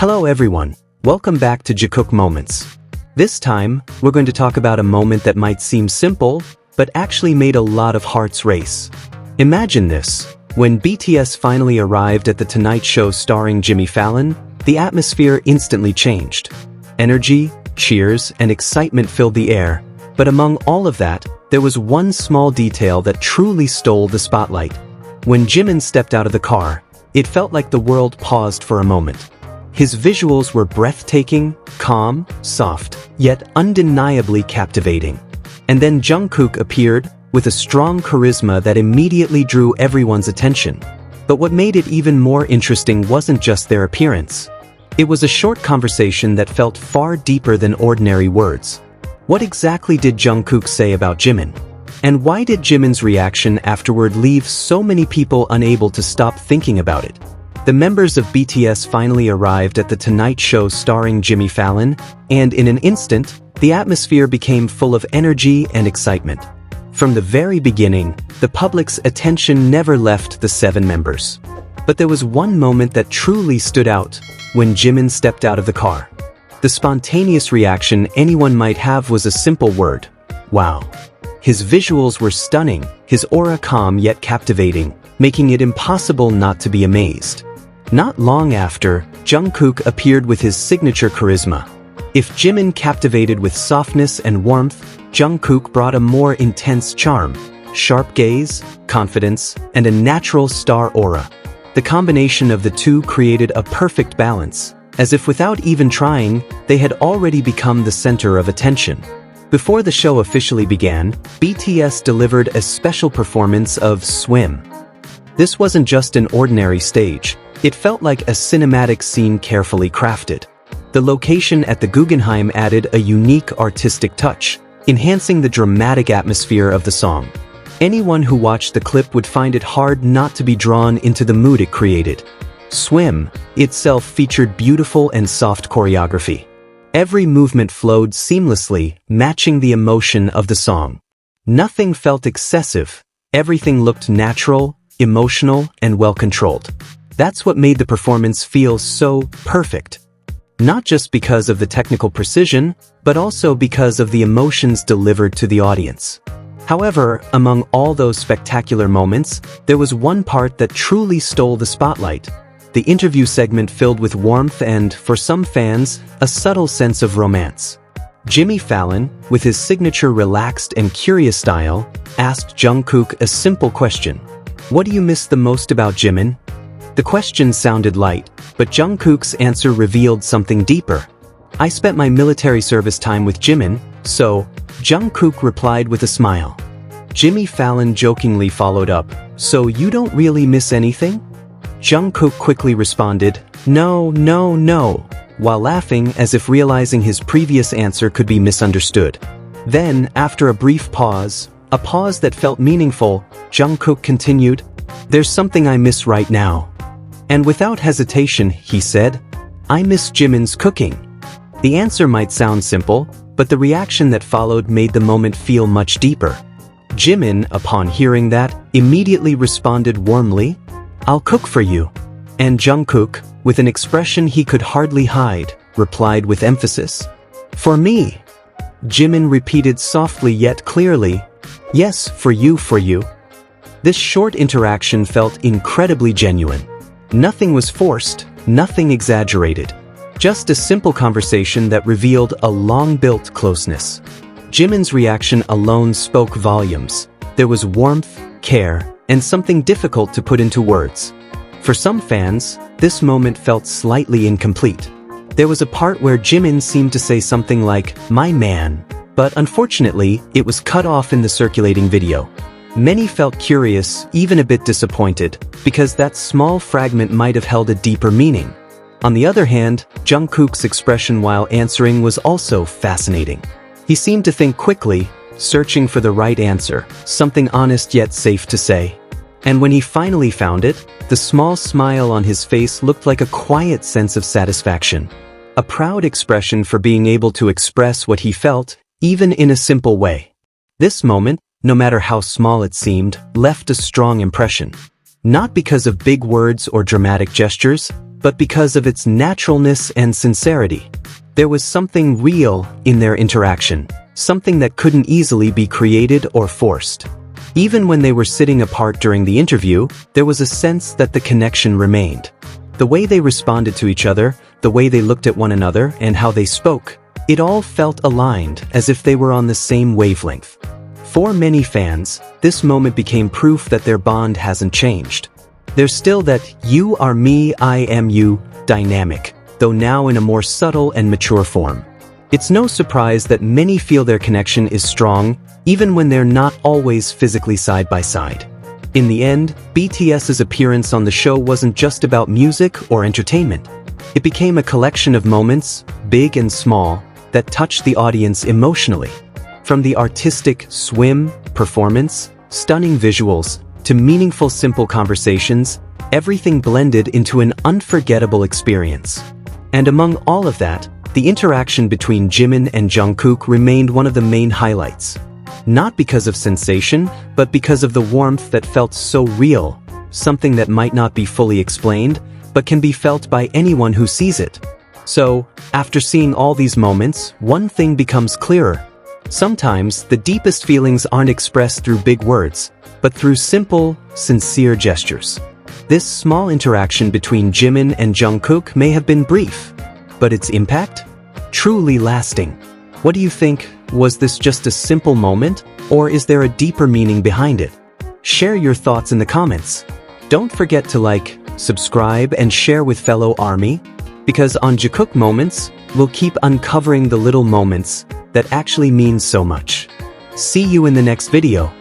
Hello everyone, welcome back to Jikook Moments. This time, we're going to talk about a moment that might seem simple, but actually made a lot of hearts race. Imagine this. When BTS finally arrived at The Tonight Show starring Jimmy Fallon, the atmosphere instantly changed. Energy, cheers, and excitement filled the air, but among all of that, there was one small detail that truly stole the spotlight. When Jimin stepped out of the car, it felt like the world paused for a moment. His visuals were breathtaking, calm, soft, yet undeniably captivating. And then Jungkook appeared, with a strong charisma that immediately drew everyone's attention. But what made it even more interesting wasn't just their appearance. It was a short conversation that felt far deeper than ordinary words. What exactly did Jungkook say about Jimin? And why did Jimin's reaction afterward leave so many people unable to stop thinking about it? The members of BTS finally arrived at The Tonight Show starring Jimmy Fallon, and in an instant, the atmosphere became full of energy and excitement. From the very beginning, the public's attention never left the 7 members. But there was one moment that truly stood out, when Jimin stepped out of the car. The spontaneous reaction anyone might have was a simple word: wow. His visuals were stunning, his aura calm yet captivating, making it impossible not to be amazed. Not long after, Jungkook appeared with his signature charisma. If Jimin captivated with softness and warmth, Jungkook brought a more intense charm, sharp gaze, confidence, and a natural star aura. The combination of the two created a perfect balance, as if without even trying, they had already become the center of attention. Before the show officially began, BTS delivered a special performance of Swim. This wasn't just an ordinary stage. It felt like a cinematic scene carefully crafted. The location at the Guggenheim added a unique artistic touch, enhancing the dramatic atmosphere of the song. Anyone who watched the clip would find it hard not to be drawn into the mood it created. Swim itself featured beautiful and soft choreography. Every movement flowed seamlessly, matching the emotion of the song. Nothing felt excessive. Everything looked natural, emotional, and well-controlled. That's what made the performance feel so perfect. Not just because of the technical precision, but also because of the emotions delivered to the audience. However, among all those spectacular moments, there was one part that truly stole the spotlight. The interview segment filled with warmth and, for some fans, a subtle sense of romance. Jimmy Fallon, with his signature relaxed and curious style, asked Jungkook a simple question: "What do you miss the most about Jimin?" The question sounded light, but Jungkook's answer revealed something deeper. "I spent my military service time with Jimin, so," Jungkook replied with a smile. Jimmy Fallon jokingly followed up, "So you don't really miss anything?" Jungkook quickly responded, "No, no, no," while laughing as if realizing his previous answer could be misunderstood. Then, after a brief pause, a pause that felt meaningful, Jungkook continued, "There's something I miss right now." And without hesitation, he said, "I miss Jimin's cooking." The answer might sound simple, but the reaction that followed made the moment feel much deeper. Jimin, upon hearing that, immediately responded warmly, "I'll cook for you." And Jungkook, with an expression he could hardly hide, replied with emphasis, "For me." Jimin repeated softly yet clearly, "Yes, for you, for you." This short interaction felt incredibly genuine. Nothing was forced, nothing exaggerated. Just a simple conversation that revealed a long-built closeness. Jimin's reaction alone spoke volumes. There was warmth, care, and something difficult to put into words. For some fans, this moment felt slightly incomplete. There was a part where Jimin seemed to say something like, "My man," but unfortunately, it was cut off in the circulating video. Many felt curious, even a bit disappointed, because that small fragment might have held a deeper meaning. On the other hand, Jungkook's expression while answering was also fascinating. He seemed to think quickly, searching for the right answer, something honest yet safe to say. And when he finally found it, the small smile on his face looked like a quiet sense of satisfaction. A proud expression for being able to express what he felt, even in a simple way. This moment, no matter how small it seemed, left a strong impression. Not because of big words or dramatic gestures, but because of its naturalness and sincerity. There was something real in their interaction, something that couldn't easily be created or forced. Even when they were sitting apart during the interview, there was a sense that the connection remained. The way they responded to each other, the way they looked at one another, and how they spoke, it all felt aligned, as if they were on the same wavelength. For many fans, this moment became proof that their bond hasn't changed. There's still that "you are me, I am you" dynamic, though now in a more subtle and mature form. It's no surprise that many feel their connection is strong, even when they're not always physically side by side. In the end, BTS's appearance on the show wasn't just about music or entertainment. It became a collection of moments, big and small, that touched the audience emotionally. From the artistic swim performance, stunning visuals, to meaningful simple conversations, everything blended into an unforgettable experience. And among all of that, the interaction between Jimin and Jungkook remained one of the main highlights. Not because of sensation, but because of the warmth that felt so real, something that might not be fully explained, but can be felt by anyone who sees it. So, after seeing all these moments, one thing becomes clearer. Sometimes, the deepest feelings aren't expressed through big words, but through simple, sincere gestures. This small interaction between Jimin and Jungkook may have been brief, but its impact? Truly lasting. What do you think? Was this just a simple moment, or is there a deeper meaning behind it? Share your thoughts in the comments. Don't forget to like, subscribe, and share with fellow ARMY, because on Jikook Moments, we'll keep uncovering the little moments that actually mean so much. See you in the next video.